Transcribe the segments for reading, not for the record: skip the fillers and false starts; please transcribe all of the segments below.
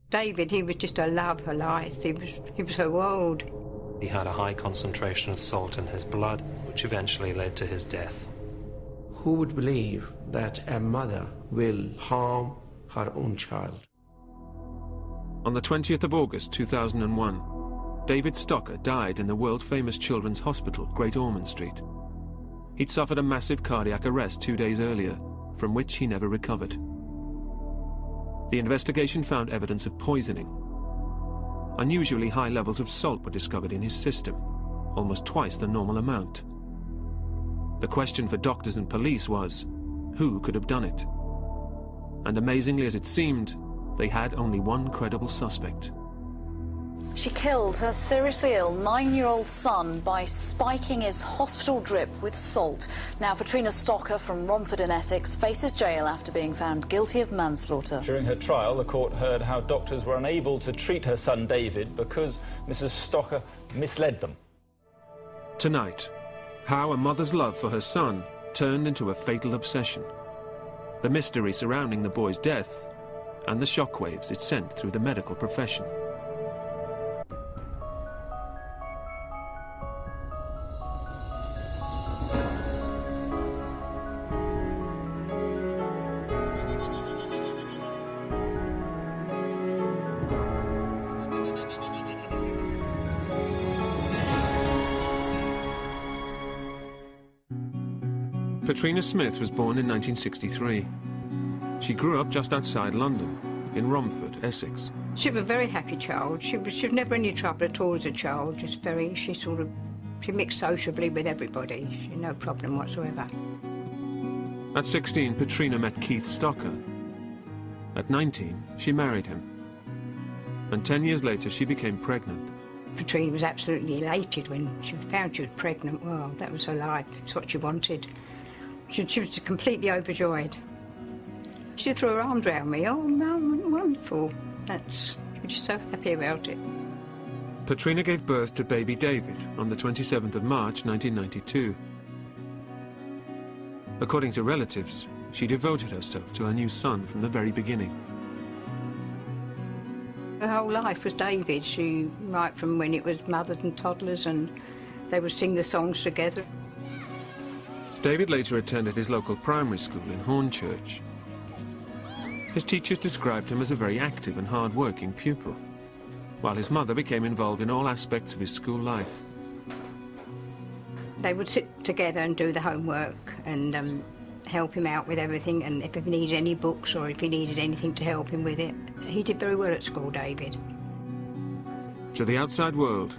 David, he was just a love of life. He was so old. He had a high concentration of salt in his blood, which eventually led to his death. Who would believe that a mother will harm her own child? On the 20th of August 2001, David Stocker died in the world-famous children's hospital, Great Ormond Street. He'd suffered a massive cardiac arrest 2 days earlier, from which he never recovered. The investigation found evidence of poisoning. Unusually high levels of salt were discovered in his system, almost twice the normal amount. The question for doctors and police was, who could have done it? And amazingly as it seemed, they had only one credible suspect. She killed her seriously ill 9-year-old son by spiking his hospital drip with salt. Now, Patrina Stocker from Romford in Essex faces jail after being found guilty of manslaughter. During her trial, the court heard how doctors were unable to treat her son David because Mrs. Stocker misled them. Tonight, how a mother's love for her son turned into a fatal obsession. The mystery surrounding the boy's death and the shockwaves it sent through the medical profession. Patrina Smith was born in 1963. She grew up just outside London, in Romford, Essex. She was a very happy child. She was never any trouble at all as a child. She mixed sociably with everybody. She had no problem whatsoever. At 16, Patrina met Keith Stocker. At 19, she married him. And 10 years later, she became pregnant. Patrina was absolutely elated when she found she was pregnant. Well, that was her life. It's what she wanted. She was completely overjoyed. She threw her arms around me. Oh, no, wonderful. We're just so happy about it. Patrina gave birth to baby David on the 27th of March, 1992. According to relatives, she devoted herself to her new son from the very beginning. Her whole life was David. Right from when it was mothers and toddlers, and they would sing the songs together. David later attended his local primary school in Hornchurch. His teachers described him as a very active and hard-working pupil, while his mother became involved in all aspects of his school life. They would sit together and do the homework and help him out with everything, and if he needed any books or if he needed anything to help him with it. He did very well at school, David. To the outside world,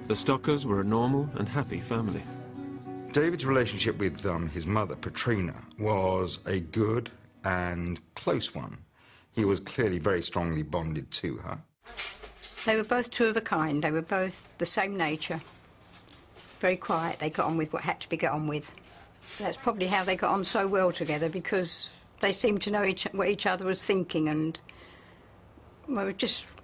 the Stockers were a normal and happy family. David's relationship with his mother, Patrina, was a good and close one. He was clearly very strongly bonded to her. They were both two of a kind. They were both the same nature. Very quiet. They got on with what had to be got on with. That's probably how they got on so well together, because they seemed to know what each other was thinking, and well,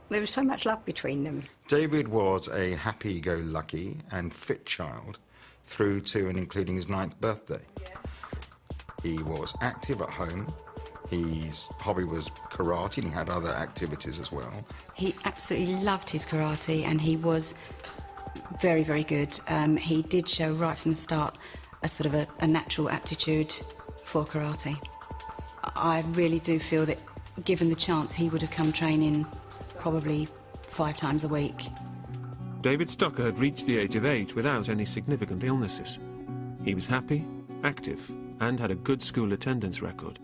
there was so much love between them. David was a happy-go-lucky and fit child through to and including his 9th birthday. He was active at home. His hobby was karate, and he had other activities as well. He absolutely loved his karate, and he was very, very good. He did show right from the start a sort of a natural aptitude for karate. I really do feel that, given the chance, he would have come training probably 5 times a week. David Stocker had reached the age of 8 without any significant illnesses. He was happy, active, and had a good school attendance record.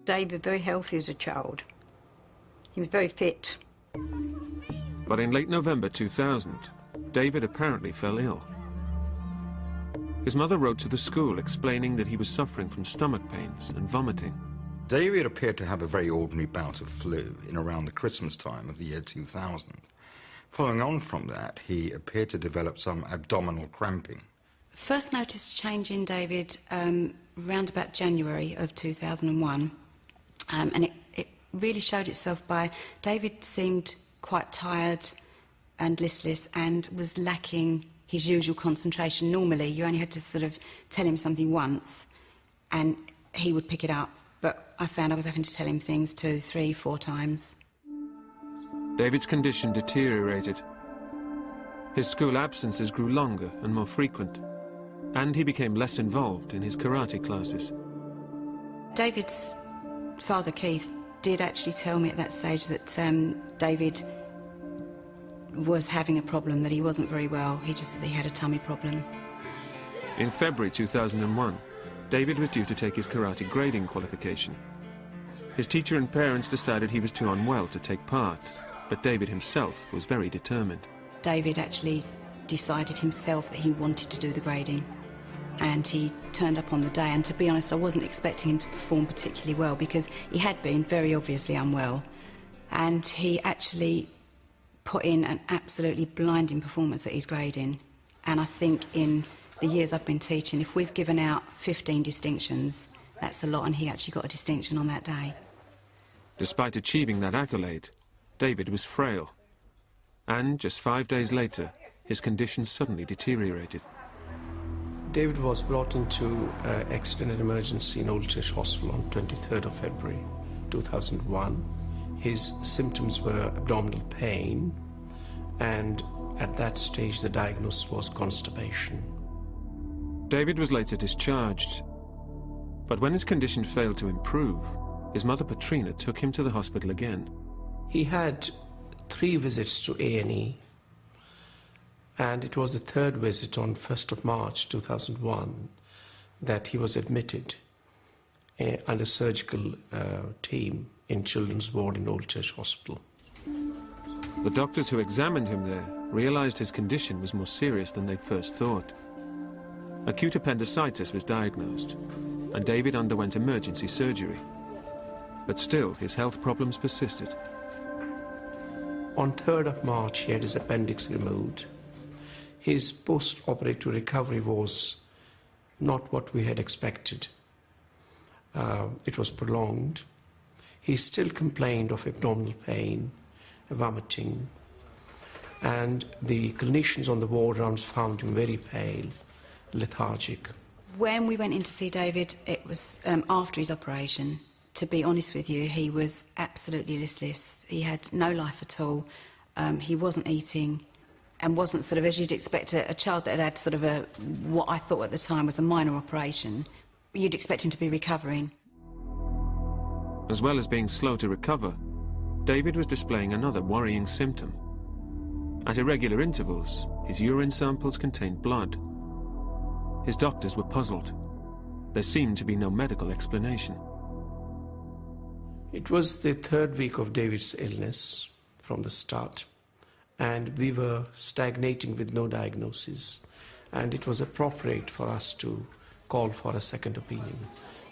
David was very healthy as a child. He was very fit. But in late November 2000, David apparently fell ill. His mother wrote to the school explaining that he was suffering from stomach pains and vomiting. David appeared to have a very ordinary bout of flu in around the Christmas time of the year 2000. Following on from that, he appeared to develop some abdominal cramping. First noticed a change in David around about January of 2001, and it really showed itself by David seemed quite tired and listless and was lacking his usual concentration. Normally, you only had to sort of tell him something once and he would pick it up, but I found I was having to tell him things 2, 3, 4 times. David's condition deteriorated. His school absences grew longer and more frequent, and he became less involved in his karate classes. David's father, Keith, did actually tell me at that stage that David was having a problem, that he wasn't very well. He just said he had a tummy problem. In February 2001, David was due to take his karate grading qualification. His teacher and parents decided he was too unwell to take part, but David himself was very determined. David actually decided himself that he wanted to do the grading, and he turned up on the day, and to be honest, I wasn't expecting him to perform particularly well because he had been very obviously unwell, and he actually put in an absolutely blinding performance at his grading. And I think in the years I've been teaching, if we've given out 15 distinctions, that's a lot, and he actually got a distinction on that day. Despite achieving that accolade, David was frail, and just 5 days later, his condition suddenly deteriorated. David was brought into accident emergency in Old Church Hospital on 23rd of February 2001. His symptoms were abdominal pain, and at that stage the diagnosis was constipation. David was later discharged, but when his condition failed to improve, his mother Petrina took him to the hospital again. He had 3 visits to A&E, and it was the 3rd visit on 1st of March 2001 that he was admitted under surgical team in Children's Ward in Old Church Hospital. The doctors who examined him there realized his condition was more serious than they'd first thought. Acute appendicitis was diagnosed, and David underwent emergency surgery. But still, his health problems persisted. On 3rd of March, he had his appendix removed. His post-operative recovery was not what we had expected. It was prolonged. He still complained of abdominal pain, vomiting, and the clinicians on the ward rounds found him very pale, lethargic. When we went in to see David, it was after his operation. To be honest with you, he was absolutely listless. He had no life at all. He wasn't eating and wasn't sort of, as you'd expect a child that had had sort of what I thought at the time was a minor operation. You'd expect him to be recovering. As well as being slow to recover, David was displaying another worrying symptom. At irregular intervals, his urine samples contained blood. His doctors were puzzled. There seemed to be no medical explanation. It was the 3rd week of David's illness from the start, and we were stagnating with no diagnosis, and it was appropriate for us to call for a second opinion,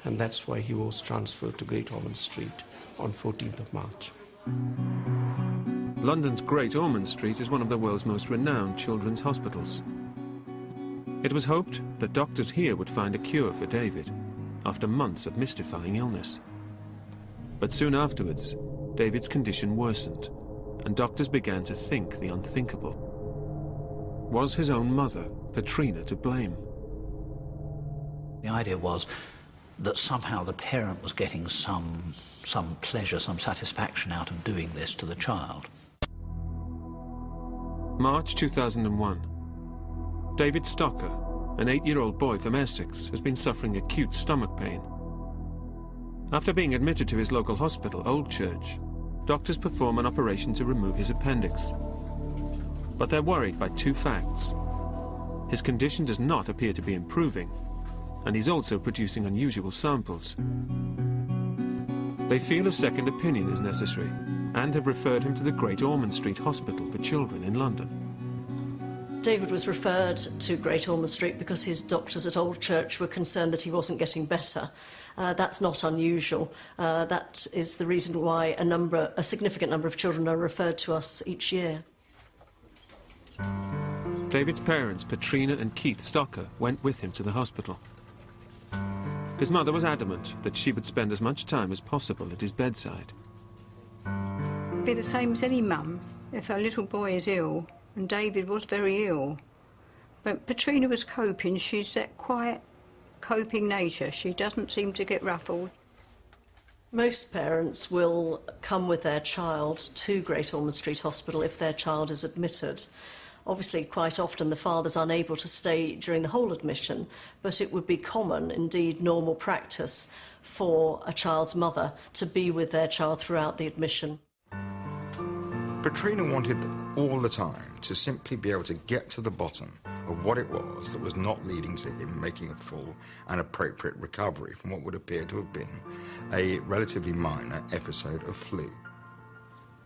and that's why he was transferred to Great Ormond Street on 14th of March. London's Great Ormond Street is one of the world's most renowned children's hospitals. It was hoped that doctors here would find a cure for David after months of mystifying illness. But soon afterwards, David's condition worsened, and doctors began to think the unthinkable. Was his own mother, Petrina, to blame? The idea was that somehow the parent was getting some pleasure, some satisfaction out of doing this to the child. March 2001. David Stocker, an 8-year-old boy from Essex, has been suffering acute stomach pain. After being admitted to his local hospital, Old Church, doctors perform an operation to remove his appendix. But they're worried by 2 facts. His condition does not appear to be improving, and he's also producing unusual samples. They feel a second opinion is necessary and have referred him to the Great Ormond Street Hospital for Children in London. David was referred to Great Ormond Street because his doctors at Old Church were concerned that he wasn't getting better. That's not unusual. That is the reason why a significant number of children are referred to us each year. David's parents, Petrina and Keith Stocker, went with him to the hospital. His mother was adamant that she would spend as much time as possible at his bedside. It'd be the same as any mum if her little boy is ill, and David was very ill. But Petrina was coping. She's that quiet, coping nature. She doesn't seem to get ruffled. Most parents will come with their child to Great Ormond Street Hospital if their child is admitted. Obviously, quite often the father's unable to stay during the whole admission, but it would be common, indeed normal practice, for a child's mother to be with their child throughout the admission. Katrina wanted all the time to simply be able to get to the bottom of what it was that was not leading to him making a full and appropriate recovery from what would appear to have been a relatively minor episode of flu.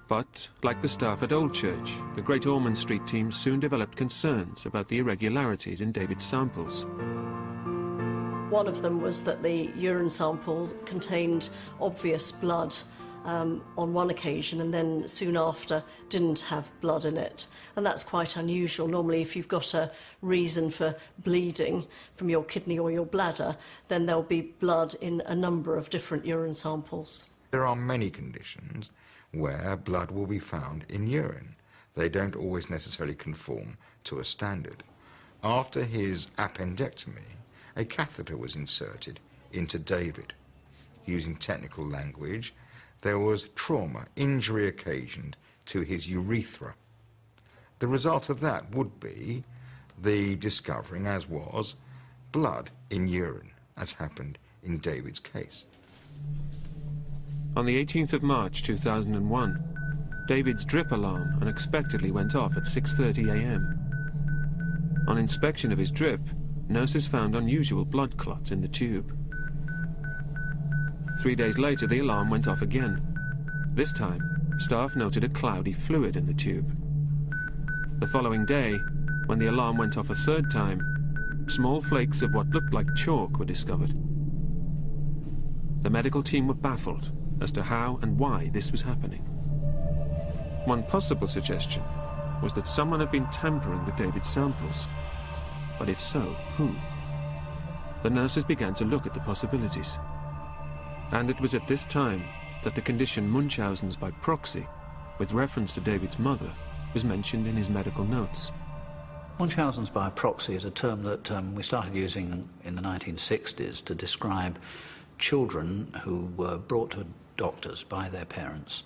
But, like the staff at Old Church, the Great Ormond Street team soon developed concerns about the irregularities in David's samples. One of them was that the urine sample contained obvious blood on one occasion, and then soon after didn't have blood in it. And that's quite unusual. Normally, if you've got a reason for bleeding from your kidney or your bladder, then there'll be blood in a number of different urine samples. There are many conditions where blood will be found in urine. They don't always necessarily conform to a standard. After his appendectomy, a catheter was inserted into David. Using technical language, there was trauma, injury occasioned to his urethra. The result of that would be the discovering, as was, blood in urine, as happened in David's case. On the 18th of March 2001, David's drip alarm unexpectedly went off at 6:30 a.m. On inspection of his drip, nurses found unusual blood clots in the tube. 3 days later, the alarm went off again. This time, staff noted a cloudy fluid in the tube. The following day, when the alarm went off a third time, small flakes of what looked like chalk were discovered. The medical team were baffled as to how and why this was happening. One possible suggestion was that someone had been tampering with David's samples. But if so, who? The nurses began to look at the possibilities. And it was at this time that the condition Munchausen's by proxy, with reference to David's mother, was mentioned in his medical notes. Munchausen's by proxy is a term that we started using in the 1960s to describe children who were brought to doctors by their parents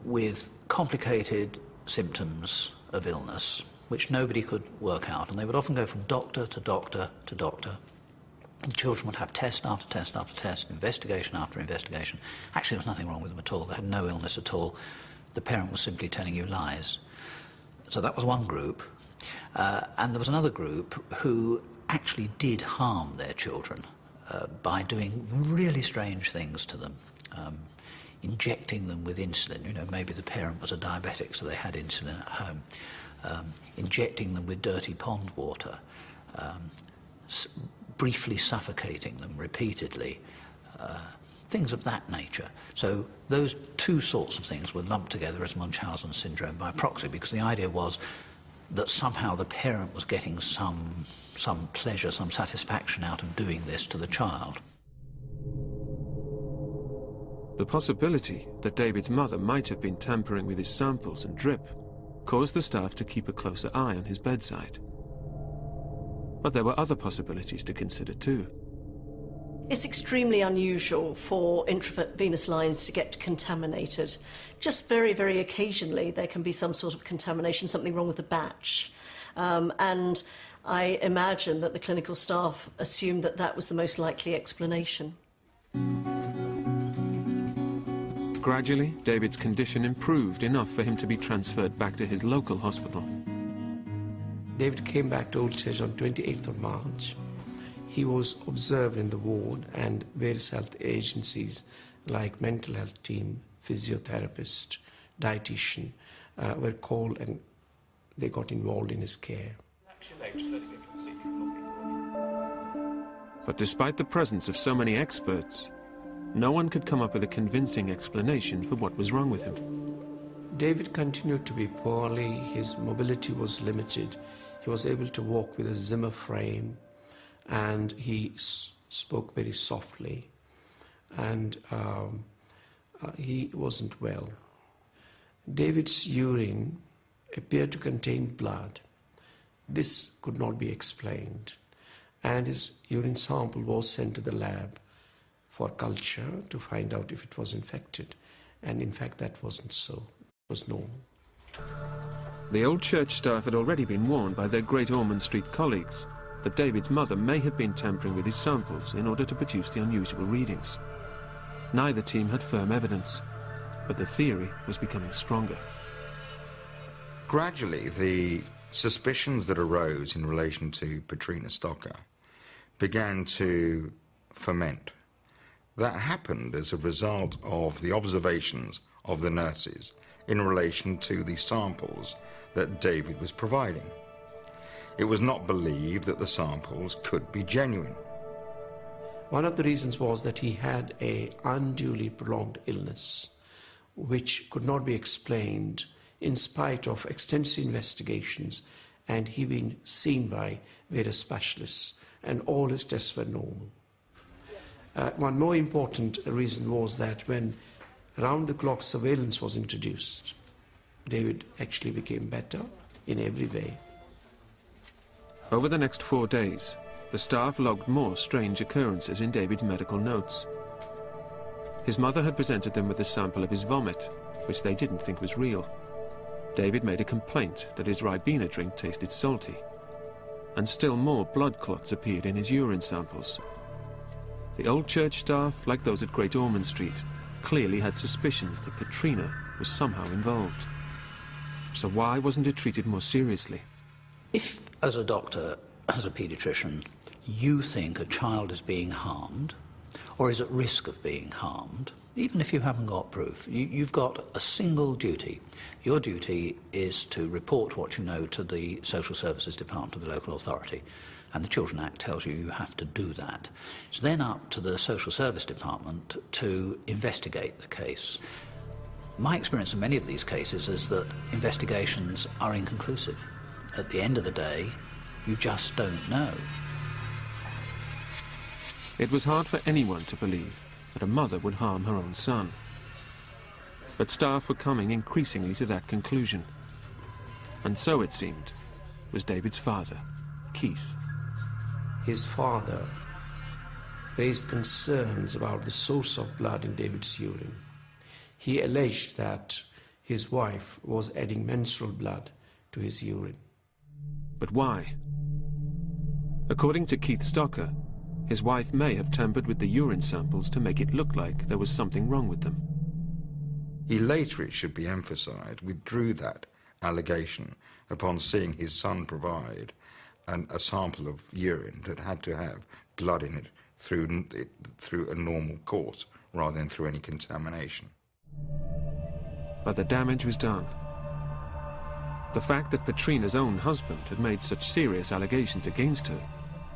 with complicated symptoms of illness which nobody could work out, and they would often go from doctor to doctor to doctor. The children would have test after test after test, investigation after investigation. Actually, there was nothing wrong with them at all. They had no illness at all. The parent was simply telling you lies. So that was one group. And there was another group who actually did harm their children by doing really strange things to them. Injecting them with insulin. You know, maybe the parent was a diabetic, so they had insulin at home. Injecting them with dirty pond water. Briefly suffocating them repeatedly, things of that nature. So those two sorts of things were lumped together as Munchausen syndrome by proxy, because the idea was that somehow the parent was getting some pleasure, some satisfaction out of doing this to the child. The possibility that David's mother might have been tampering with his samples and drip caused the staff to keep a closer eye on his bedside. But there were other possibilities to consider too. It's extremely unusual for intravenous lines to get contaminated. Just very, very occasionally there can be some sort of contamination, something wrong with the batch. And I imagine that the clinical staff assumed that that was the most likely explanation. Gradually, David's condition improved enough for him to be transferred back to his local hospital. David came back to Old Church on 28th of March. He was observed in the ward, and various health agencies like mental health team, physiotherapist, dietitian were called, and they got involved in his care. But despite the presence of so many experts, no one could come up with a convincing explanation for what was wrong with him. David continued to be poorly, his mobility was limited. He was able to walk with a Zimmer frame, and he spoke very softly, and he wasn't well. David's urine appeared to contain blood. This could not be explained, and his urine sample was sent to the lab for culture to find out if it was infected. And in fact, that wasn't so. It was normal. The old church staff had already been warned by their Great Ormond Street colleagues that David's mother may have been tampering with his samples in order to produce the unusual readings. Neither team had firm evidence, but the theory was becoming stronger. Gradually, the suspicions that arose in relation to Petrina Stocker began to ferment. That happened as a result of the observations of the nurses in relation to the samples that David was providing. It was not believed that the samples could be genuine. One of the reasons was that he had an unduly prolonged illness, which could not be explained in spite of extensive investigations, and he been seen by various specialists, and all his tests were normal. One more important reason was that when round-the-clock surveillance was introduced, David actually became better in every way. Over the next 4 days, the staff logged more strange occurrences in David's medical notes. His mother had presented them with a sample of his vomit, which they didn't think was real. David made a complaint that his Ribena drink tasted salty, and still more blood clots appeared in his urine samples. The old church staff, like those at Great Ormond Street, clearly had suspicions that Petrina was somehow involved. So why wasn't it treated more seriously? If, as a doctor, as a paediatrician, you think a child is being harmed, or is at risk of being harmed, even if you haven't got proof, you've got a single duty. Your duty is to report what you know to the Social Services Department of the local authority, and the Children Act tells you you have to do that. It's then up to the Social Service Department to investigate the case. My experience in many of these cases is that investigations are inconclusive. At the end of the day, you just don't know. It was hard for anyone to believe that a mother would harm her own son. But staff were coming increasingly to that conclusion. And so, it seemed, was David's father, Keith. His father raised concerns about the source of blood in David's urine. He alleged that his wife was adding menstrual blood to his urine. But why? According to Keith Stocker, his wife may have tampered with the urine samples to make it look like there was something wrong with them. He later, it should be emphasised, withdrew that allegation upon seeing his son provide a sample of urine that had to have blood in it through a normal course rather than through any contamination. But the damage was done. The fact that Petrina's own husband had made such serious allegations against her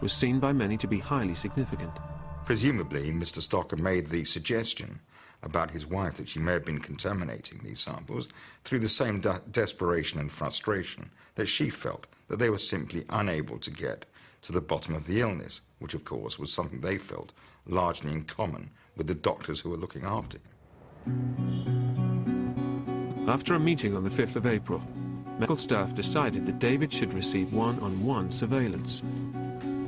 was seen by many to be highly significant. Presumably, Mr. Stocker made the suggestion about his wife that she may have been contaminating these samples through the same desperation and frustration that she felt, that they were simply unable to get to the bottom of the illness, which of course was something they felt largely in common with the doctors who were looking after him. After a meeting on the 5th of April, medical staff decided that David should receive one-on-one surveillance.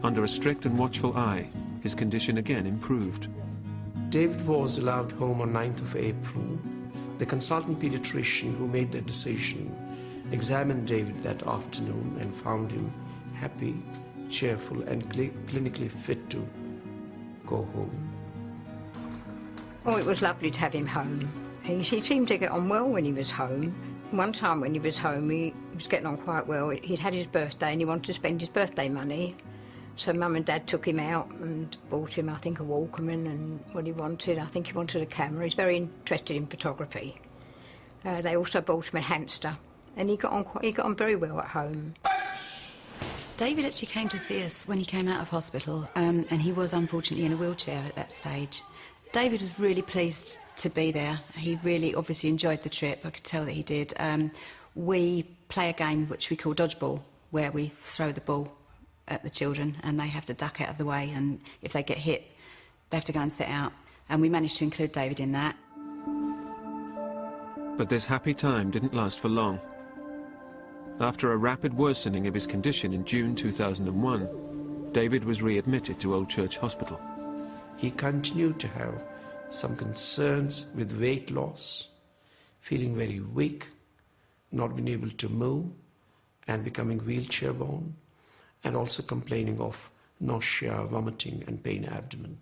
Under a strict and watchful eye, his condition again improved. David was allowed home on 9th of April. The consultant paediatrician who made the decision examined David that afternoon and found him happy, cheerful, and clinically fit to go home. Oh, it was lovely to have him home. He seemed to get on well when he was home. One time when he was home, he was getting on quite well. He'd had his birthday and he wanted to spend his birthday money. So Mum and Dad took him out and bought him, I think, a Walkman and what he wanted. I think he wanted a camera. He's very interested in photography. They also bought him a hamster, and he got on very well at home. David actually came to see us when he came out of hospital, and he was unfortunately in a wheelchair at that stage. David was really pleased to be there. He really obviously enjoyed the trip. I could tell that he did. We play a game which we call dodgeball, where we throw the ball at the children and they have to duck out of the way, and if they get hit they have to go and sit out, and we managed to include David in that. But this happy time didn't last for long. After a rapid worsening of his condition in June 2001, David was readmitted to Old Church Hospital. he continued to have some concerns with weight loss, feeling very weak, not being able to move, and becoming wheelchair-bound, and also complaining of nausea, vomiting, and pain abdomen.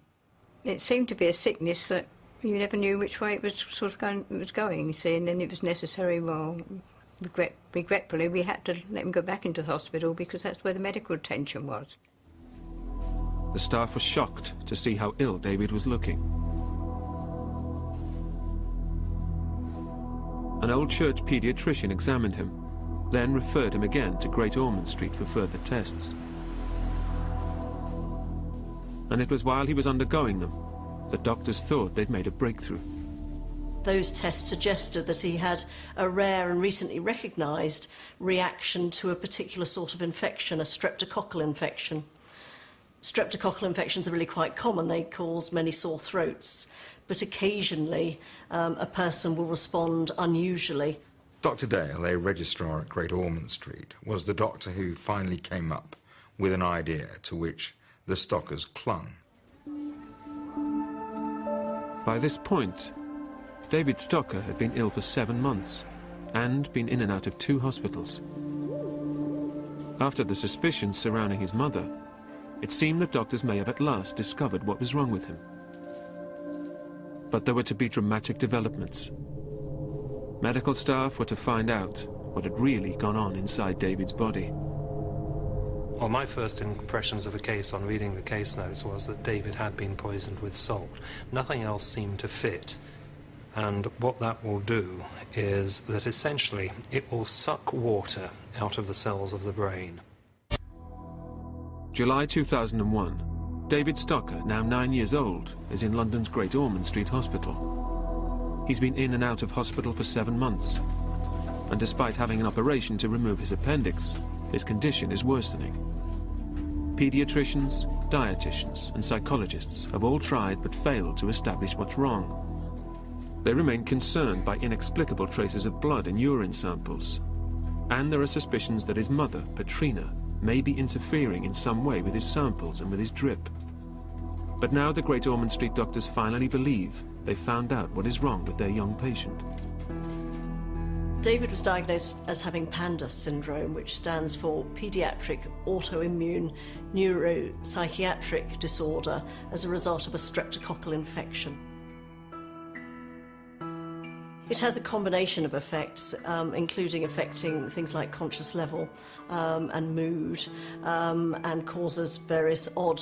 It seemed to be a sickness that you never knew which way it was going, you see, and then it was necessary, well, regretfully, we had to let him go back into the hospital because that's where the medical attention was. The staff was shocked to see how ill David was looking. An old church paediatrician examined him, then referred him again to Great Ormond Street for further tests. And it was while he was undergoing them that doctors thought they'd made a breakthrough. Those tests suggested that he had a rare and recently recognised reaction to a particular sort of infection, a streptococcal infection. Streptococcal infections are really quite common. They cause many sore throats, but occasionally a person will respond unusually. Dr. Dale, a registrar at Great Ormond Street, was the doctor who finally came up with an idea to which the Stockers clung. By this point, David Stocker had been ill for 7 months and been in and out of 2 hospitals. After the suspicions surrounding his mother, it seemed that doctors may have at last discovered what was wrong with him. But there were to be dramatic developments. Medical staff were to find out what had really gone on inside David's body. Well, my first impressions of the case on reading the case notes was that David had been poisoned with salt. Nothing else seemed to fit. And what that will do is that essentially it will suck water out of the cells of the brain. July 2001, David Stocker, now 9 years old, is in London's Great Ormond Street Hospital. He's been in and out of hospital for 7 months. And despite having an operation to remove his appendix, his condition is worsening. Pediatricians, dietitians, and psychologists have all tried but failed to establish what's wrong. They remain concerned by inexplicable traces of blood in urine samples. And there are suspicions that his mother, Petrina, may be interfering in some way with his samples and with his drip. But now the Great Ormond Street doctors finally believe they've found out what is wrong with their young patient. David was diagnosed as having PANDAS syndrome, which stands for Pediatric Autoimmune Neuropsychiatric Disorder, as a result of a streptococcal infection. It has a combination of effects, including affecting things like conscious level and mood, and causes various odd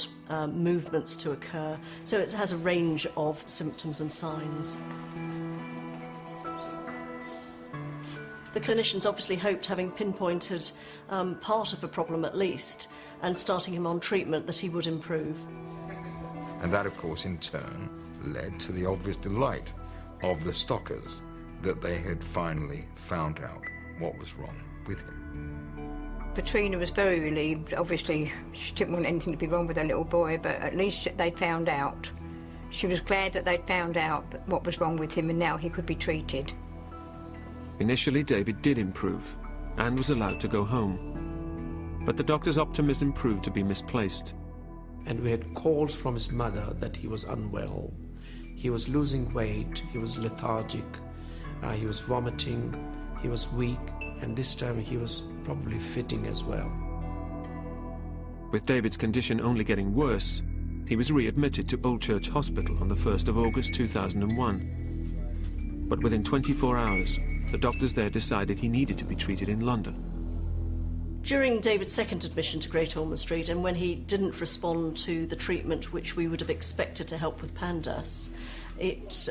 movements to occur. So it has a range of symptoms and signs. The clinicians obviously hoped, having pinpointed part of the problem at least, and starting him on treatment, that he would improve. And that, of course, in turn, led to the obvious delight of the Stockers that they had finally found out what was wrong with him. Petrina was very relieved. Obviously, she didn't want anything to be wrong with her little boy, but at least they'd found out. She was glad that they'd found out what was wrong with him and now he could be treated. Initially, David did improve and was allowed to go home. But the doctor's optimism proved to be misplaced. And we had calls from his mother that he was unwell. He was losing weight, he was lethargic, he was vomiting, he was weak, and this time he was probably fitting as well. With David's condition only getting worse, he was readmitted to Old Church Hospital on the 1st of August 2001. But within 24 hours, the doctors there decided he needed to be treated in London. During David's second admission to Great Ormond Street, and when he didn't respond to the treatment which we would have expected to help with PANDAS, it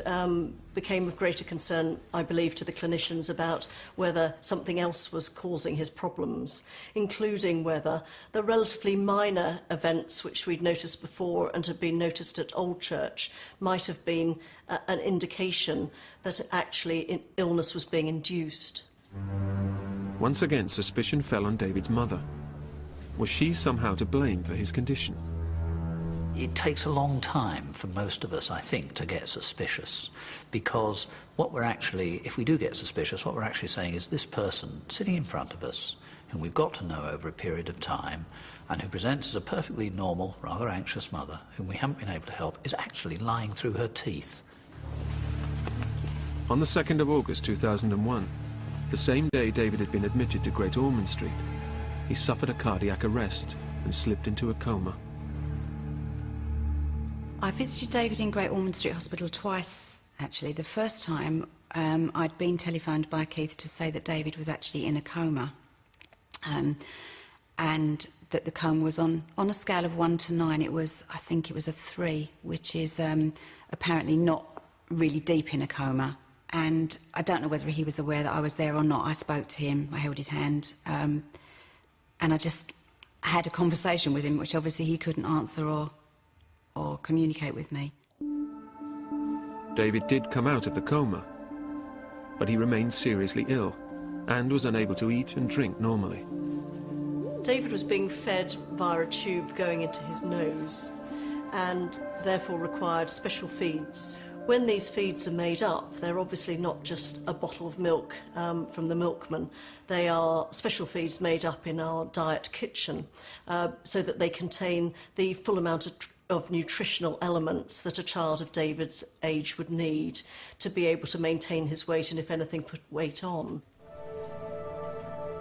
became of greater concern, I believe, to the clinicians about whether something else was causing his problems, including whether the relatively minor events which we'd noticed before and had been noticed at Old Church might have been an indication that actually illness was being induced. Once again, suspicion fell on David's mother. Was she somehow to blame for his condition? It takes a long time for most of us, I think, to get suspicious, because what we're actually, if we do get suspicious, what we're actually saying is this person sitting in front of us, whom we've got to know over a period of time, and who presents as a perfectly normal, rather anxious mother, whom we haven't been able to help, is actually lying through her teeth. On the 2nd of August 2001, the same day David had been admitted to Great Ormond Street, he suffered a cardiac arrest and slipped into a coma. I visited David in Great Ormond Street Hospital twice, actually. The first time, I'd been telephoned by Keith to say that David was actually in a coma, and that the coma was on a scale of 1 to 9. I think it was a 3, which is apparently not really deep in a coma. And I don't know whether he was aware that I was there or not. I spoke to him, I held his hand, and I just had a conversation with him, which obviously he couldn't answer or communicate with me. David did come out of the coma, but he remained seriously ill and was unable to eat and drink normally. David was being fed via a tube going into his nose and therefore required special feeds. When these feeds are made up, they're obviously not just a bottle of milk from the milkman. They are special feeds made up in our diet kitchen so that they contain the full amount of nutritional elements that a child of David's age would need to be able to maintain his weight and, if anything, put weight on.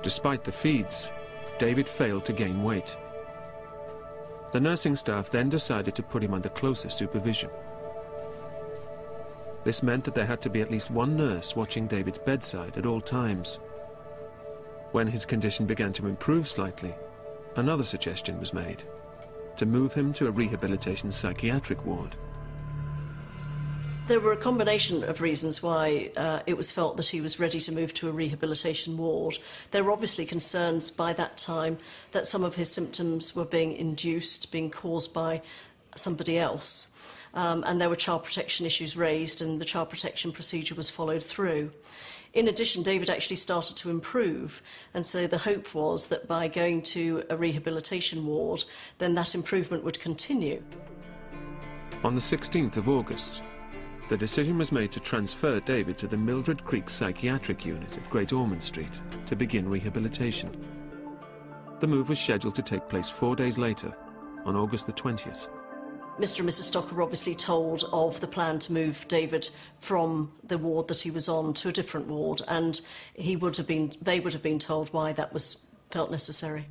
Despite the feeds, David failed to gain weight. The nursing staff then decided to put him under closer supervision. This meant that there had to be at least one nurse watching David's bedside at all times. When his condition began to improve slightly, another suggestion was made: to move him to a rehabilitation psychiatric ward. There were a combination of reasons why it was felt that he was ready to move to a rehabilitation ward. There were obviously concerns by that time that some of his symptoms were being induced, being caused by somebody else. And there were child protection issues raised, and the child protection procedure was followed through. In addition, David actually started to improve, and so the hope was that by going to a rehabilitation ward, then that improvement would continue. On the 16th of August, the decision was made to transfer David to the Mildred Creek Psychiatric Unit at Great Ormond Street to begin rehabilitation. The move was scheduled to take place 4 days later, on August the 20th. Mr. and Mrs. Stocker were obviously told of the plan to move David from the ward that he was on to a different ward, and they would have been told why that was felt necessary.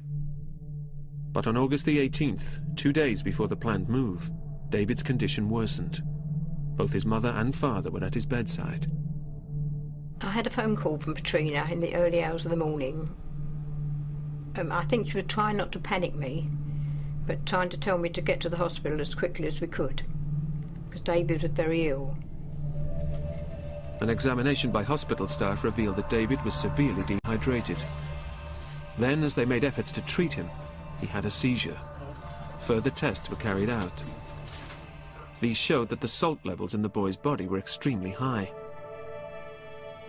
But on August the 18th, 2 days before the planned move, David's condition worsened. Both his mother and father were at his bedside. I had a phone call from Katrina in the early hours of the morning. I think she was trying not to panic me, but trying to tell me to get to the hospital as quickly as we could, because David was very ill. An examination by hospital staff revealed that David was severely dehydrated. Then, as they made efforts to treat him, he had a seizure. Further tests were carried out. These showed that the salt levels in the boy's body were extremely high.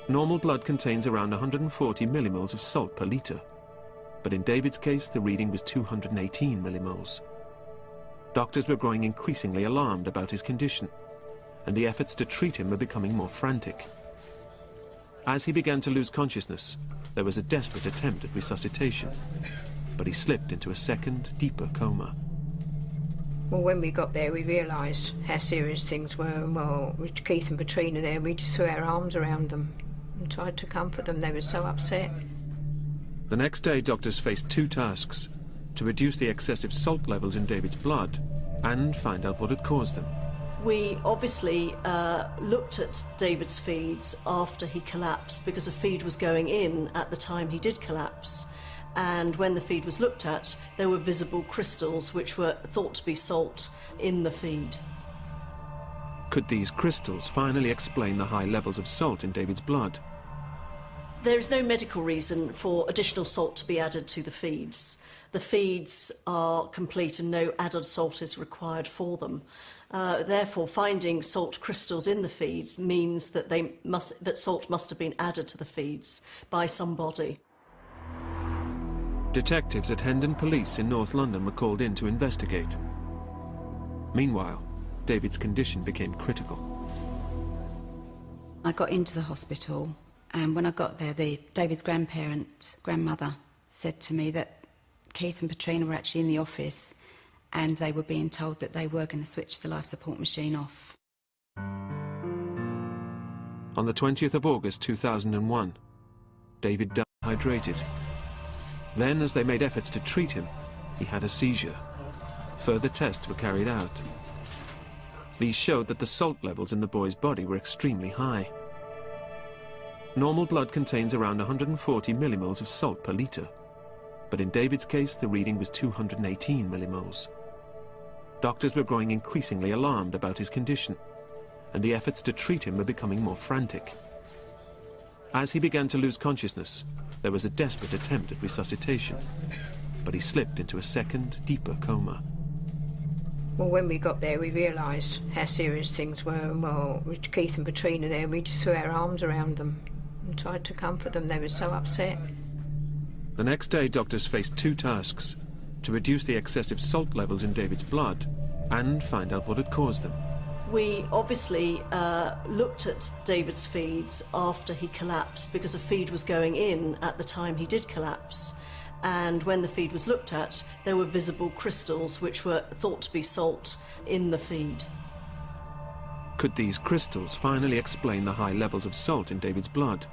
Normal blood contains around 140 millimoles of salt per litre, but in David's case the reading was 218 millimoles. Doctors were growing increasingly alarmed about his condition, and the efforts to treat him were becoming more frantic. As he began to lose consciousness, there was a desperate attempt at resuscitation, but he slipped into a second, deeper coma. Well, when we got there, we realised how serious things were, and well, with Keith and Katrina there, we just threw our arms around them and tried to comfort them. They were so upset. The next day, doctors faced two tasks: to reduce the excessive salt levels in David's blood and find out what had caused them. We obviously looked at David's feeds after he collapsed, because a feed was going in at the time he did collapse. And when the feed was looked at, there were visible crystals which were thought to be salt in the feed. Could these crystals finally explain the high levels of salt in David's blood? There is no medical reason for additional salt to be added to the feeds. The feeds are complete and no added salt is required for them. Therefore, finding salt crystals in the feeds means that that salt must have been added to the feeds by somebody. Detectives at Hendon Police in North London were called in to investigate. Meanwhile, David's condition became critical. I got into the hospital, and when I got there, David's grandmother, said to me that Keith and Patrina were actually in the office and they were being told that they were going to switch the life support machine off. On the 20th of August 2001, David died dehydrated. Then, as they made efforts to treat him, he had a seizure. Further tests were carried out. These showed that the salt levels in the boy's body were extremely high. Normal blood contains around 140 millimoles of salt per litre, but in David's case the reading was 218 millimoles. Doctors were growing increasingly alarmed about his condition, and the efforts to treat him were becoming more frantic. As he began to lose consciousness, there was a desperate attempt at resuscitation, but he slipped into a second, deeper coma. Well, when we got there, we realised how serious things were, and well, with Keith and Patrina there, we just threw our arms around them and tried to comfort them. They were so upset. The next day, doctors faced two tasks: to reduce the excessive salt levels in David's blood and find out what had caused them. We obviously looked at David's feeds after he collapsed, because a feed was going in at the time he did collapse. And when the feed was looked at, there were visible crystals which were thought to be salt in the feed. Could these crystals finally explain the high levels of salt in David's blood?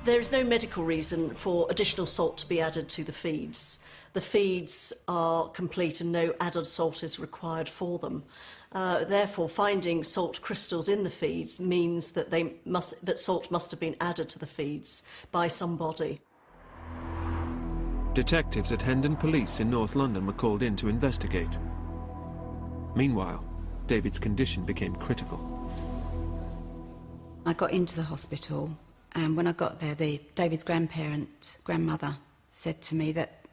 There is no medical reason for additional salt to be added to the feeds. The feeds are complete and no added salt is required for them. Therefore, finding salt crystals in the feeds means that salt must have been added to the feeds by somebody. Detectives at Hendon Police in North London were called in to investigate. Meanwhile, David's condition became critical. I got into the hospital, and when I got there, David's grandmother, said to me that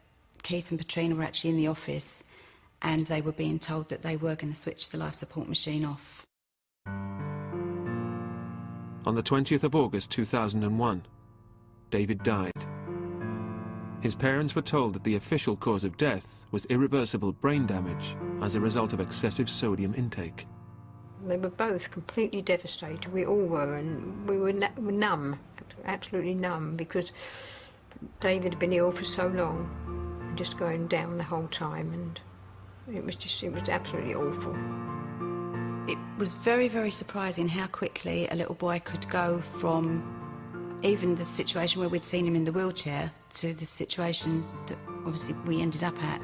Keith and Patrina were actually in the office and they were being told that they were going to switch the life support machine off. On the 20th of August 2001, David died. His parents were told that the official cause of death was irreversible brain damage as a result of excessive sodium intake. They were both completely devastated. We all were, and we were numb, absolutely numb, because David had been ill for so long, and just going down the whole time, and it was absolutely awful. It was very, very surprising how quickly a little boy could go from even the situation where we'd seen him in the wheelchair to the situation that obviously we ended up at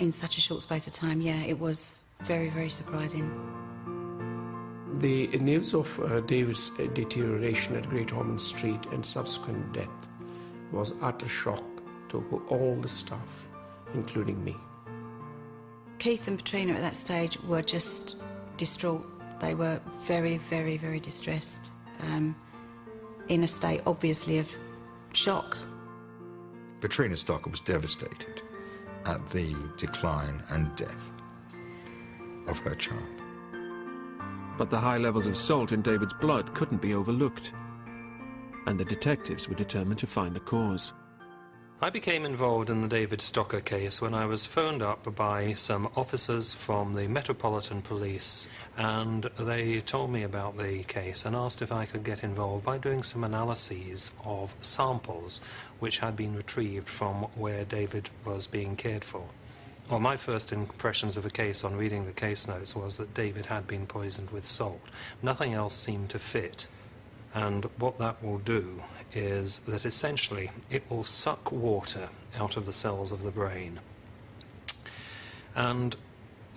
in such a short space of time. Yeah, it was very, very surprising. The news of David's deterioration at Great Ormond Street and subsequent death was utter shock to all the staff, including me. Keith and Patrina at that stage were just distraught. They were very, very, very distressed, in a state, obviously, of shock. Patrina Stocker was devastated at the decline and death of her child. But the high levels of salt in David's blood couldn't be overlooked, and the detectives were determined to find the cause. I became involved in the David Stocker case when I was phoned up by some officers from the Metropolitan Police, and they told me about the case and asked if I could get involved by doing some analyses of samples which had been retrieved from where David was being cared for. Well, my first impressions of the case on reading the case notes was that David had been poisoned with salt. Nothing else seemed to fit. And what that will do is that essentially it will suck water out of the cells of the brain. And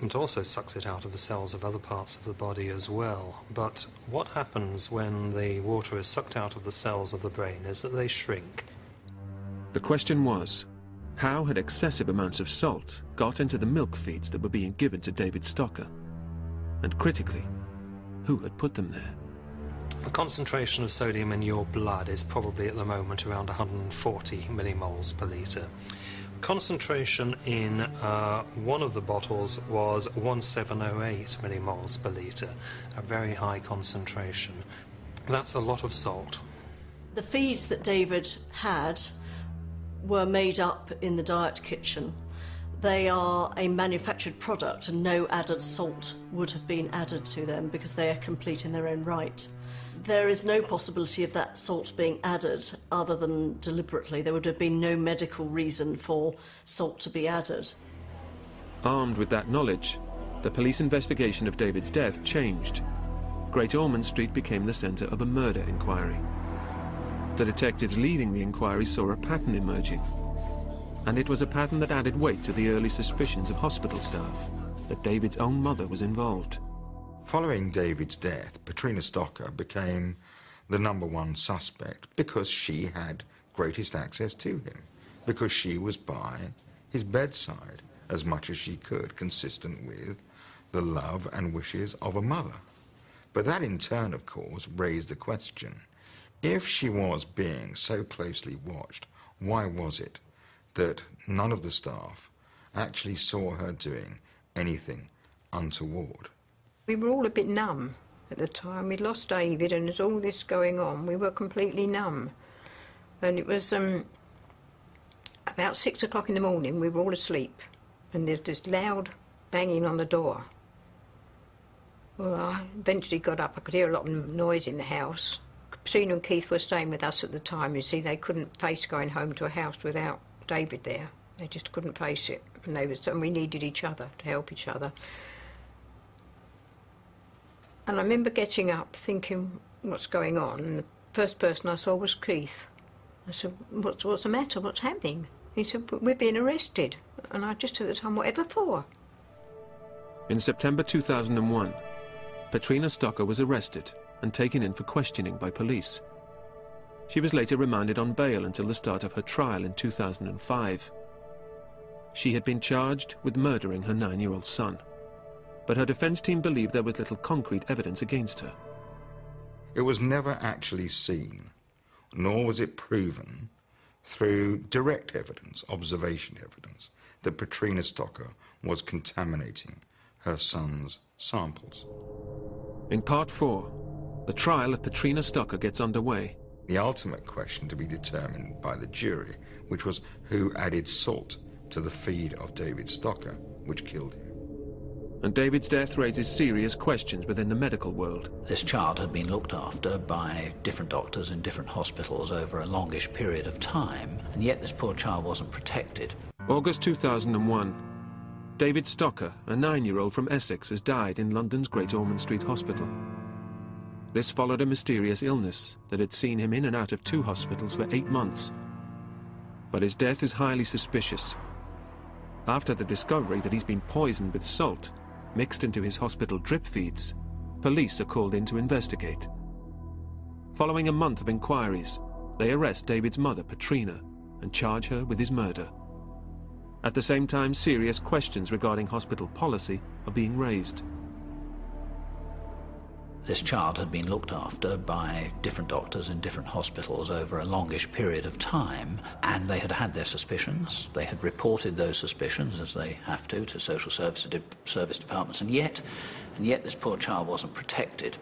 it also sucks it out of the cells of other parts of the body as well. But what happens when the water is sucked out of the cells of the brain is that they shrink. The question was, how had excessive amounts of salt got into the milk feeds that were being given to David Stocker? And critically, who had put them there? The concentration of sodium in your blood is probably at the moment around 140 millimoles per litre. Concentration in one of the bottles was 1708 millimoles per litre, a very high concentration. That's a lot of salt. The feeds that David had were made up in the diet kitchen. They are a manufactured product and no added salt would have been added to them because they are complete in their own right. There is no possibility of that salt being added other than deliberately. There would have been no medical reason for salt to be added. Armed with that knowledge, the police investigation of David's death changed. Great Ormond Street became the centre of a murder inquiry. The detectives leading the inquiry saw a pattern emerging. And it was a pattern that added weight to the early suspicions of hospital staff that David's own mother was involved. Following David's death, Patrina Stocker became the #1 suspect because she had greatest access to him, because she was by his bedside as much as she could, consistent with the love and wishes of a mother. But that in turn, of course, raised the question, if she was being so closely watched, why was it that none of the staff actually saw her doing anything untoward? We were all a bit numb at the time. We'd lost David and there's all this going on. We were completely numb. And it was about 6 o'clock in the morning. We were all asleep and there's this loud banging on the door. Well, I eventually got up. I could hear a lot of noise in the house. Patrina and Keith were staying with us at the time. You see, they couldn't face going home to a house without David there. They just couldn't face it. And we needed each other to help each other. And I remember getting up thinking, what's going on? And the first person I saw was Keith. I said, what's the matter? What's happening? He said, we're being arrested. And I just at the time, whatever for? In September 2001, Patrina Stocker was arrested and taken in for questioning by police. She was later remanded on bail until the start of her trial in 2005. She had been charged with murdering her 9-year-old son, but her defence team believed there was little concrete evidence against her. It was never actually seen, nor was it proven through direct evidence, observation evidence, that Patrina Stocker was contaminating her son's samples. In Part 4, the trial of Patrina Stocker gets underway. The ultimate question to be determined by the jury, which was who added salt to the feed of David Stocker, which killed him. And David's death raises serious questions within the medical world. This child had been looked after by different doctors in different hospitals over a longish period of time, and yet this poor child wasn't protected. August 2001. David Stocker, a 9-year-old from Essex, has died in London's Great Ormond Street Hospital. This followed a mysterious illness that had seen him in and out of 2 hospitals for 8 months. But his death is highly suspicious. After the discovery that he's been poisoned with salt mixed into his hospital drip feeds, police are called in to investigate. Following a month of inquiries, they arrest David's mother, Patrina, and charge her with his murder. At the same time, serious questions regarding hospital policy are being raised. This child had been looked after by different doctors in different hospitals over a longish period of time, and they had had their suspicions. They had reported those suspicions, as they have to social service departments, and yet this poor child wasn't protected.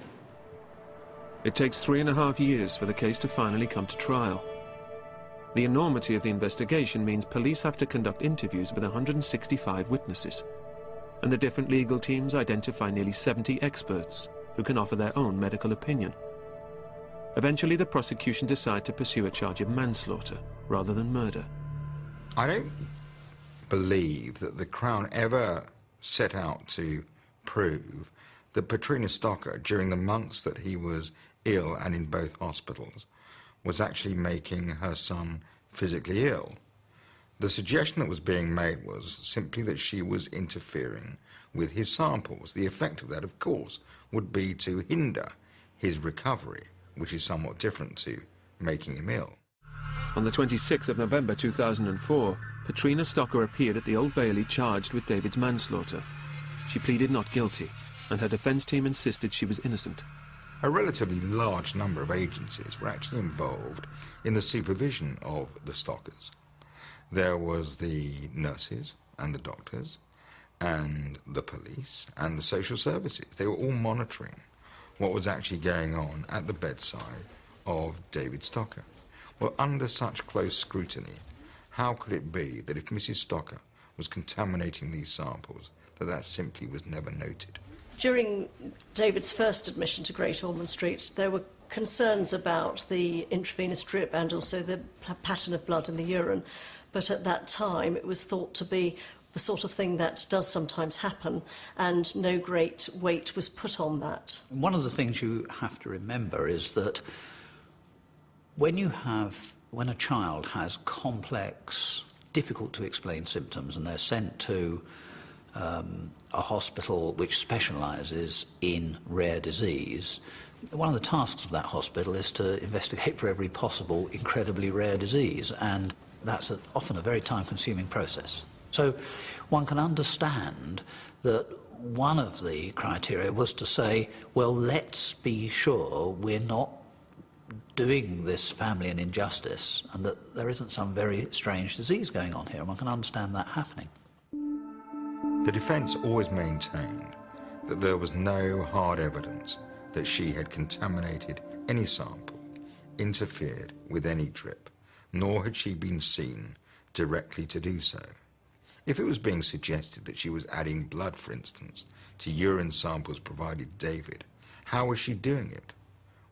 It takes 3.5 years for the case to finally come to trial. The enormity of the investigation means police have to conduct interviews with 165 witnesses, and the different legal teams identify nearly 70 experts who can offer their own medical opinion. Eventually, the prosecution decide to pursue a charge of manslaughter rather than murder. I don't believe that the Crown ever set out to prove that Patrina Stocker, during the months that he was ill and in both hospitals, was actually making her son physically ill. The suggestion that was being made was simply that she was interfering with his samples. The effect of that, of course, would be to hinder his recovery, which is somewhat different to making him ill. On the 26th of November 2004, Patrina Stocker appeared at the Old Bailey charged with David's manslaughter. She pleaded not guilty, and her defence team insisted she was innocent. A relatively large number of agencies were actually involved in the supervision of the Stockers. There was the nurses and the doctors and the police and the social services. They were all monitoring what was actually going on at the bedside of David Stocker. Well, under such close scrutiny, how could it be that if Mrs. Stocker was contaminating these samples, that simply was never noted. During David's first admission to Great Ormond Street, there were concerns about the intravenous drip and also the pattern of blood in the urine, but at that time it was thought to be the sort of thing that does sometimes happen, and no great weight was put on that. One of the things you have to remember is that when a child has complex, difficult to explain symptoms and they're sent to a hospital which specialises in rare disease, one of the tasks of that hospital is to investigate for every possible incredibly rare disease, and that's often a very time-consuming process. So one can understand that one of the criteria was to say, well, let's be sure we're not doing this family an injustice and that there isn't some very strange disease going on here, and one can understand that happening. The defence always maintained that there was no hard evidence that she had contaminated any sample, interfered with any drip, nor had she been seen directly to do so. If it was being suggested that she was adding blood, for instance, to urine samples provided David, how was she doing it?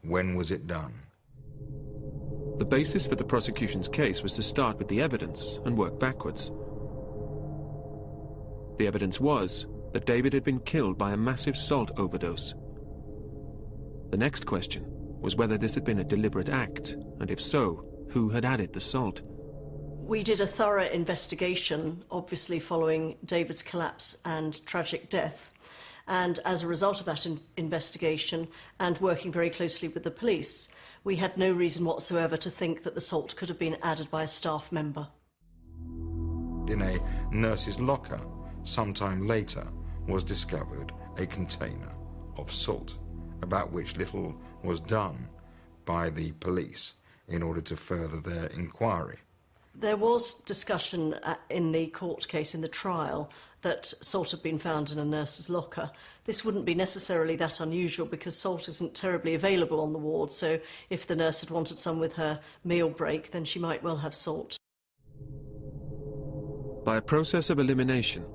When was it done? The basis for the prosecution's case was to start with the evidence and work backwards. The evidence was that David had been killed by a massive salt overdose. The next question was whether this had been a deliberate act, and if so, who had added the salt. We did a thorough investigation, obviously following David's collapse and tragic death. And as a result of that investigation and working very closely with the police, we had no reason whatsoever to think that the salt could have been added by a staff member. In a nurse's locker, sometime later, was discovered a container of salt, about which little was done by the police in order to further their inquiry. There was discussion in the court case, in the trial, that salt had been found in a nurse's locker. This wouldn't be necessarily that unusual because salt isn't terribly available on the ward, so if the nurse had wanted some with her meal break, then she might well have salt. By a process of elimination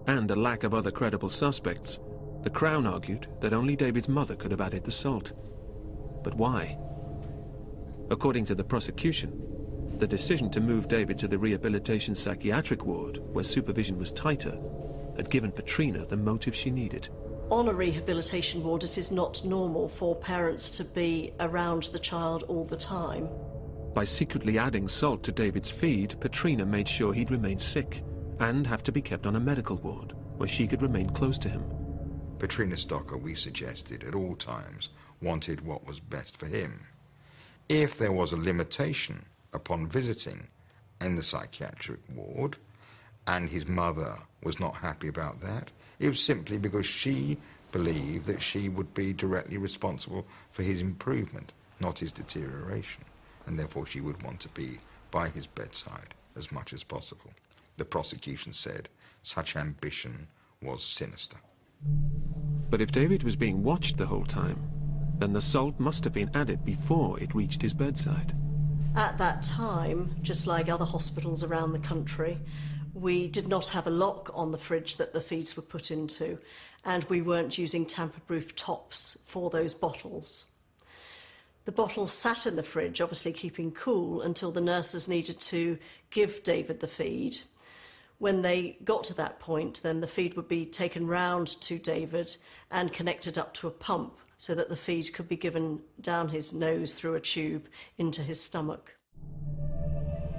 and a lack of other credible suspects, the Crown argued that only David's mother could have added the salt. But why? According to the prosecution, the decision to move David to the rehabilitation psychiatric ward, where supervision was tighter, had given Petrina the motive she needed. On a rehabilitation ward, it is not normal for parents to be around the child all the time. By secretly adding salt to David's feed, Petrina made sure he'd remain sick and have to be kept on a medical ward, where she could remain close to him. Petrina Stocker, we suggested, at all times wanted what was best for him. If there was a limitation upon visiting in the psychiatric ward, and his mother was not happy about that, it was simply because she believed that she would be directly responsible for his improvement, not his deterioration, and therefore she would want to be by his bedside as much as possible. The prosecution said such ambition was sinister. But if David was being watched the whole time, then the salt must have been added before it reached his bedside. At that time, just like other hospitals around the country, we did not have a lock on the fridge that the feeds were put into, and we weren't using tamper-proof tops for those bottles. The bottles sat in the fridge, obviously keeping cool, until the nurses needed to give David the feed. When they got to that point, then the feed would be taken round to David and connected up to a pump so that the feed could be given down his nose through a tube into his stomach.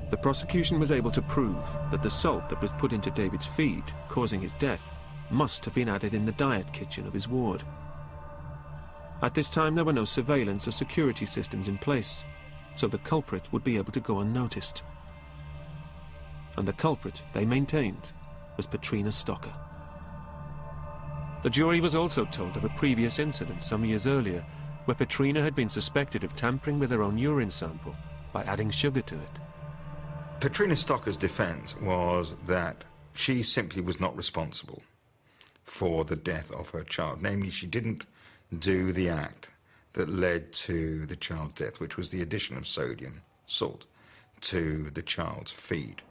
The prosecution was able to prove that the salt that was put into David's feed, causing his death, must have been added in the diet kitchen of his ward. At this time, there were no surveillance or security systems in place, so the culprit would be able to go unnoticed. And the culprit, they maintained, was Petrina Stocker. The jury was also told of a previous incident some years earlier, where Petrina had been suspected of tampering with her own urine sample by adding sugar to it. Petrina Stocker's defence was that she simply was not responsible for the death of her child. Namely, she didn't do the act that led to the child's death, which was the addition of sodium, salt, to the child's feed.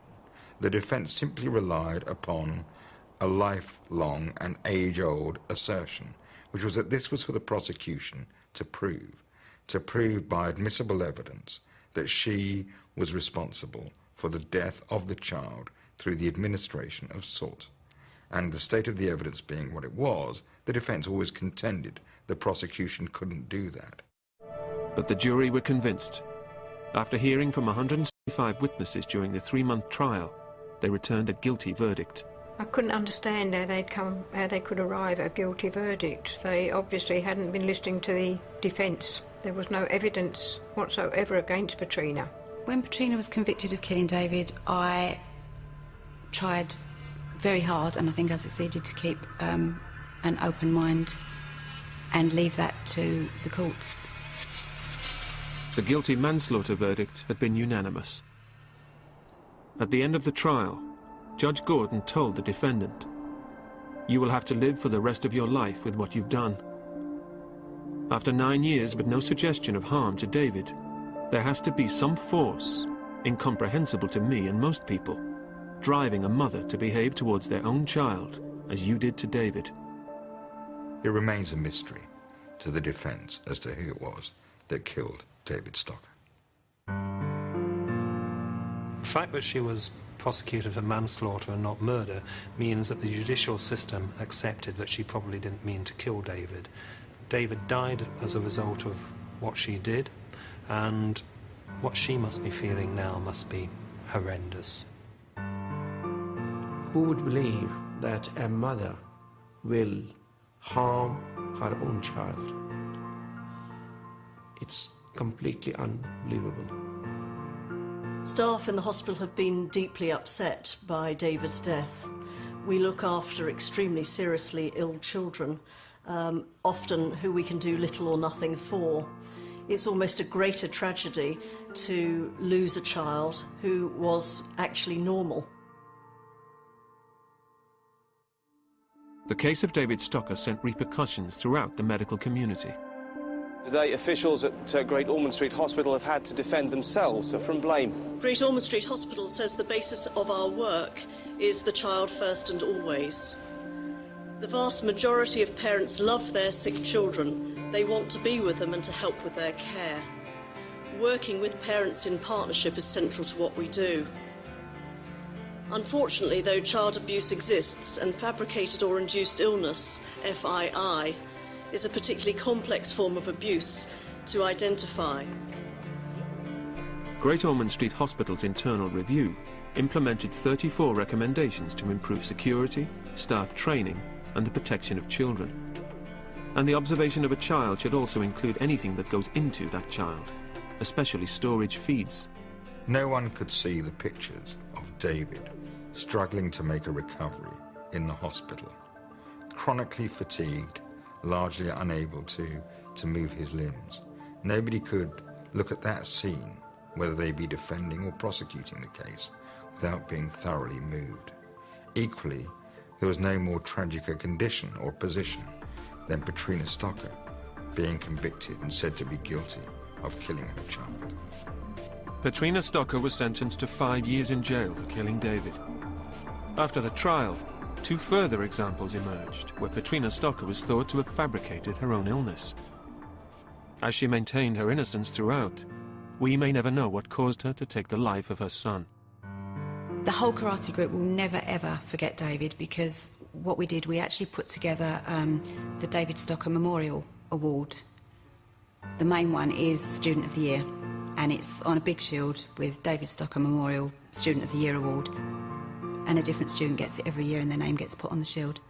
the defence simply relied upon a lifelong and age-old assertion, which was that this was for the prosecution to prove by admissible evidence that she was responsible for the death of the child through the administration of salt. And the state of the evidence being what it was, the defence always contended the prosecution couldn't do that. But the jury were convinced. After hearing from 165 witnesses during the 3-month trial, they returned a guilty verdict. I couldn't understand how they could arrive at a guilty verdict. They obviously hadn't been listening to the defence. There was no evidence whatsoever against Petrina. When Petrina was convicted of killing David, I tried very hard, and I think I succeeded, to keep an open mind and leave that to the courts. The guilty manslaughter verdict had been unanimous. At the end of the trial, Judge Gordon told the defendant, "You will have to live for the rest of your life with what you've done." After 9 years with no suggestion of harm to David, there has to be some force, incomprehensible to me and most people, driving a mother to behave towards their own child as you did to David. It remains a mystery to the defence as to who it was that killed David Stocker. The fact that she was prosecuted for manslaughter and not murder means that the judicial system accepted that she probably didn't mean to kill David. David died as a result of what she did, and what she must be feeling now must be horrendous. Who would believe that a mother will harm her own child? It's completely unbelievable. Staff in the hospital have been deeply upset by David's death. We look after extremely seriously ill children, often who we can do little or nothing for. It's almost a greater tragedy to lose a child who was actually normal. The case of David Stocker sent repercussions throughout the medical community. Today, officials at Great Ormond Street Hospital have had to defend themselves from blame. Great Ormond Street Hospital says the basis of our work is the child first and always. The vast majority of parents love their sick children. They want to be with them and to help with their care. Working with parents in partnership is central to what we do. Unfortunately, though, child abuse exists, and fabricated or induced illness, FII, is a particularly complex form of abuse to identify. Great Ormond Street Hospital's internal review implemented 34 recommendations to improve security, staff training, and the protection of children. And the observation of a child should also include anything that goes into that child, especially storage feeds. No one could see the pictures of David struggling to make a recovery in the hospital, chronically fatigued, largely unable to move his limbs. Nobody could look at that scene, whether they be defending or prosecuting the case, without being thoroughly moved. Equally, there was no more tragic a condition or position than Petrina Stocker being convicted and said to be guilty of killing her child. Petrina Stocker was sentenced to 5 years in jail for killing David. After the trial, 2 further examples emerged where Petrina Stocker was thought to have fabricated her own illness. As she maintained her innocence throughout, we may never know what caused her to take the life of her son. The whole karate group will never ever forget David, because what we did, we actually put together the David Stocker Memorial Award. The main one is Student of the Year, and it's on a big shield with David Stocker Memorial Student of the Year Award. And a different student gets it every year and their name gets put on the shield.